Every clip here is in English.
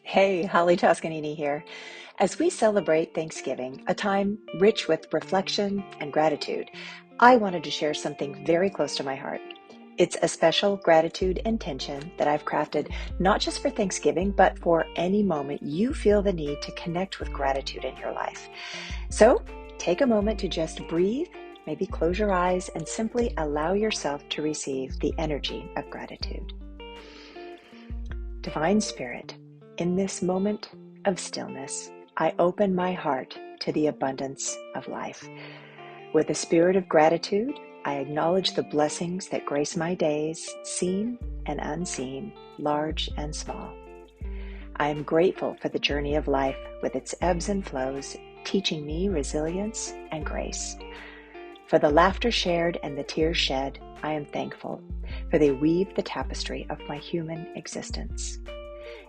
Hey, Holly Toscanini here. As we celebrate Thanksgiving, a time rich with reflection and gratitude, I wanted to share something very close to my heart. It's a special gratitude intention that I've crafted not just for Thanksgiving, but for any moment you feel the need to connect with gratitude in your life. So take a moment to just breathe, maybe close your eyes, and simply allow yourself to receive the energy of gratitude. Divine Spirit, in this moment of stillness, I open my heart to the abundance of life. With a spirit of gratitude, I acknowledge the blessings that grace my days, seen and unseen, large and small. I am grateful for the journey of life with its ebbs and flows, teaching me resilience and grace. For the laughter shared and the tears shed, I am thankful, for they weave the tapestry of my human existence.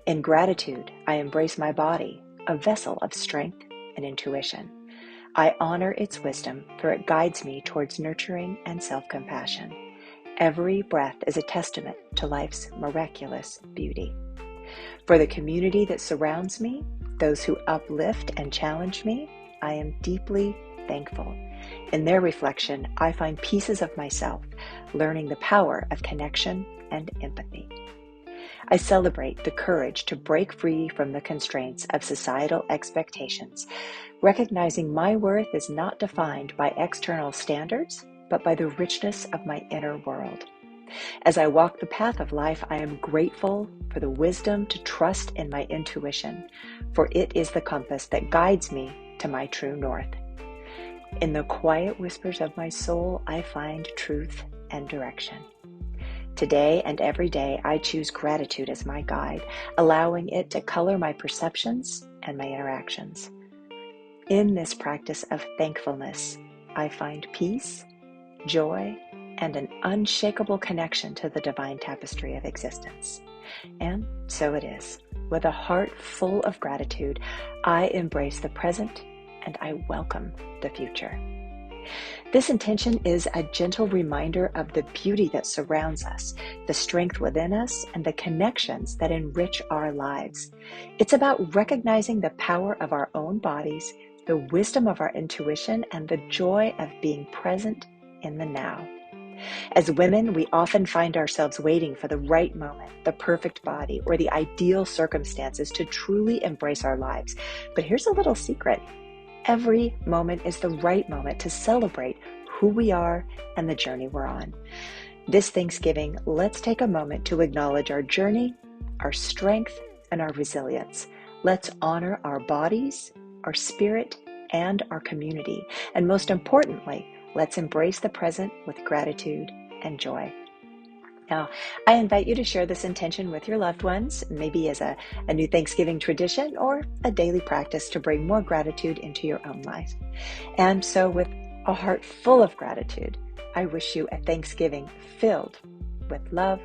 In gratitude, I embrace my body, a vessel of strength and intuition. I honor its wisdom, for it guides me towards nurturing and self-compassion. Every breath is a testament to life's miraculous beauty. For the community that surrounds me, those who uplift and challenge me, I am deeply thankful. In their reflection, I find pieces of myself, learning the power of connection and empathy. I celebrate the courage to break free from the constraints of societal expectations, recognizing my worth is not defined by external standards, but by the richness of my inner world. As I walk the path of life, I am grateful for the wisdom to trust in my intuition, for it is the compass that guides me to my true north. In the quiet whispers of my soul, I find truth and direction. Today and every day, I choose gratitude as my guide, allowing it to color my perceptions and my interactions. In this practice of thankfulness, I find peace, joy, and an unshakable connection to the divine tapestry of existence. And so it is. With a heart full of gratitude, I embrace the present and I welcome the future. This intention is a gentle reminder of the beauty that surrounds us, the strength within us, and the connections that enrich our lives. It's about recognizing the power of our own bodies, the wisdom of our intuition, and the joy of being present in the now. As women, we often find ourselves waiting for the right moment, the perfect body, or the ideal circumstances to truly embrace our lives. But here's a little secret. Every moment is the right moment to celebrate who we are and the journey we're on. This Thanksgiving, let's take a moment to acknowledge our journey, our strength, and our resilience. Let's honor our bodies, our spirit, and our community. And most importantly, let's embrace the present with gratitude and joy. Now, I invite you to share this intention with your loved ones, maybe as a new Thanksgiving tradition or a daily practice to bring more gratitude into your own life. And so with a heart full of gratitude, I wish you a Thanksgiving filled with love,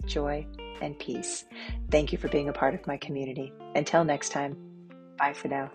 joy, and peace. Thank you for being a part of my community. Until next time, bye for now.